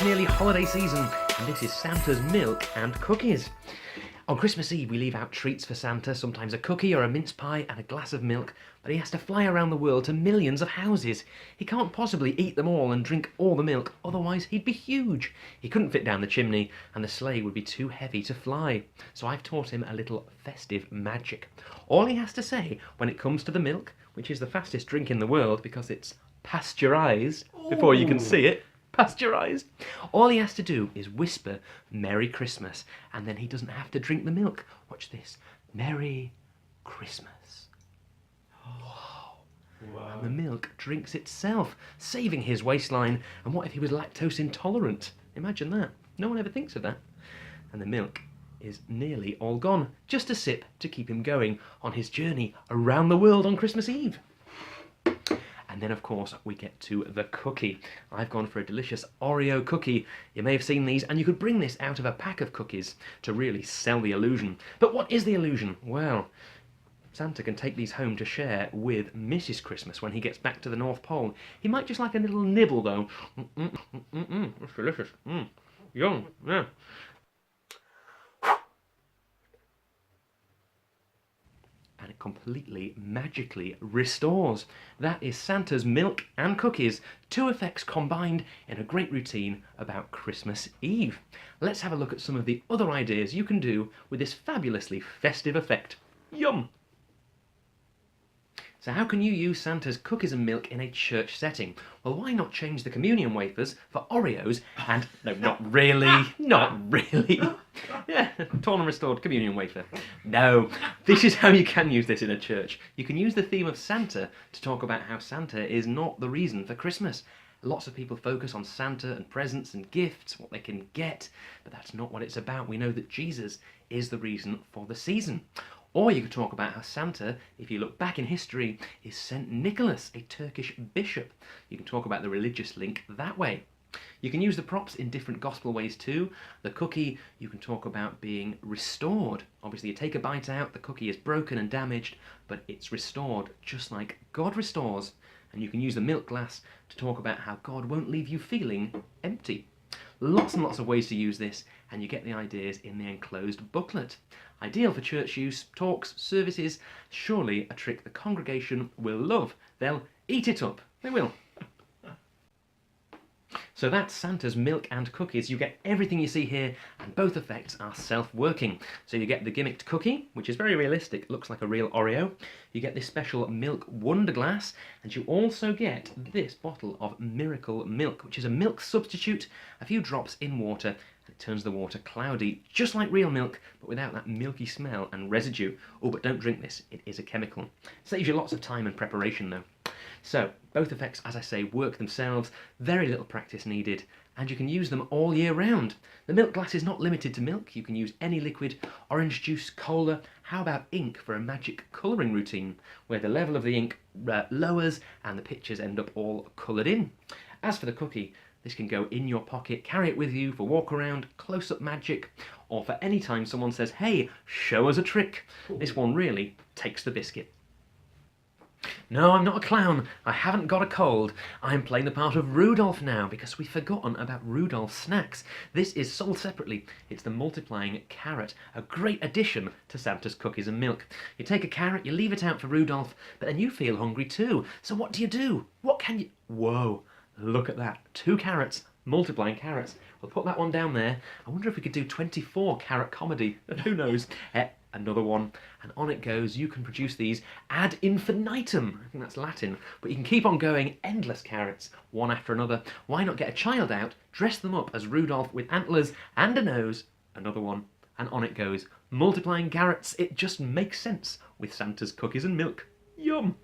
nearly holiday season, and this is Santa's milk and cookies. On Christmas Eve, we leave out treats for Santa, sometimes a cookie or a mince pie and a glass of milk, but he has to fly around the world to millions of houses. He can't possibly eat them all and drink all the milk, otherwise he'd be huge. He couldn't fit down the chimney, and the sleigh would be too heavy to fly. So I've taught him a little festive magic. All he has to say when it comes to the milk, which is the fastest drink in the world because it's pasteurised before you can see it, pasteurised. All he has to do is whisper Merry Christmas, and then he doesn't have to drink the milk. Watch this. Merry Christmas. Wow. And the milk drinks itself, saving his waistline. And what if he was lactose intolerant? Imagine that. No one ever thinks of that. And the milk is nearly all gone. Just a sip to keep him going on his journey around the world on Christmas Eve. And then, of course, we get to the cookie. I've gone for a delicious Oreo cookie. You may have seen these, and you could bring this out of a pack of cookies to really sell the illusion. But what is the illusion? Well, Santa can take these home to share with Mrs. Christmas when he gets back to the North Pole. He might just like a little nibble, though. That's delicious. Yum, yeah. And it completely, magically restores. That is Santa's milk and cookies, two effects combined in a great routine about Christmas Eve. Let's have a look at some of the other ideas you can do with this fabulously festive effect. Yum! So how can you use Santa's cookies and milk in a church setting? Well, why not change the communion wafers for Oreos and... No, not really, not really. Yeah, torn and restored communion wafer. No, this is how you can use this in a church. You can use the theme of Santa to talk about how Santa is not the reason for Christmas. Lots of people focus on Santa and presents and gifts, what they can get, but that's not what it's about. We know that Jesus is the reason for the season. Or you could talk about how Santa, if you look back in history, is St. Nicholas, a Turkish bishop. You can talk about the religious link that way. You can use the props in different gospel ways too. The cookie, you can talk about being restored. Obviously, you take a bite out, the cookie is broken and damaged, but it's restored just like God restores. And you can use the milk glass to talk about how God won't leave you feeling empty. Lots and lots of ways to use this, and you get the ideas in the enclosed booklet. Ideal for church use, talks, services, surely a trick the congregation will love. They'll eat it up. They will. So that's Santa's milk and cookies. You get everything you see here, and both effects are self-working. So you get the gimmicked cookie, which is very realistic, it looks like a real Oreo. You get this special milk wonder glass, and you also get this bottle of Miracle Milk, which is a milk substitute, a few drops in water, and it turns the water cloudy, just like real milk, but without that milky smell and residue. Oh, but don't drink this, it is a chemical. Saves you lots of time and preparation though. So, both effects, as I say, work themselves, very little practice needed, and you can use them all year round. The milk glass is not limited to milk, you can use any liquid, orange juice, cola. How about ink for a magic colouring routine, where the level of the ink lowers and the pictures end up all coloured in. As for the cookie, this can go in your pocket, carry it with you for walk around, close-up magic, or for any time someone says, hey, show us a trick. This one really takes the biscuit. No, I'm not a clown. I haven't got a cold. I'm playing the part of Rudolph now because we've forgotten about Rudolph's snacks. This is sold separately. It's the multiplying carrot, a great addition to Santa's cookies and milk. You take a carrot, you leave it out for Rudolph, but then you feel hungry too. So what do? What can you... Whoa, look at that. 2 carrots, multiplying carrots. We'll put that one down there. I wonder if we could do 24 carrot comedy. Who knows? Another one, and on it goes. You can produce these ad infinitum. I think that's Latin, but you can keep on going, endless carrots, one after another. Why not get a child out, dress them up as Rudolph with antlers and a nose, another one, and on it goes. Multiplying carrots, it just makes sense with Santa's cookies and milk. Yum!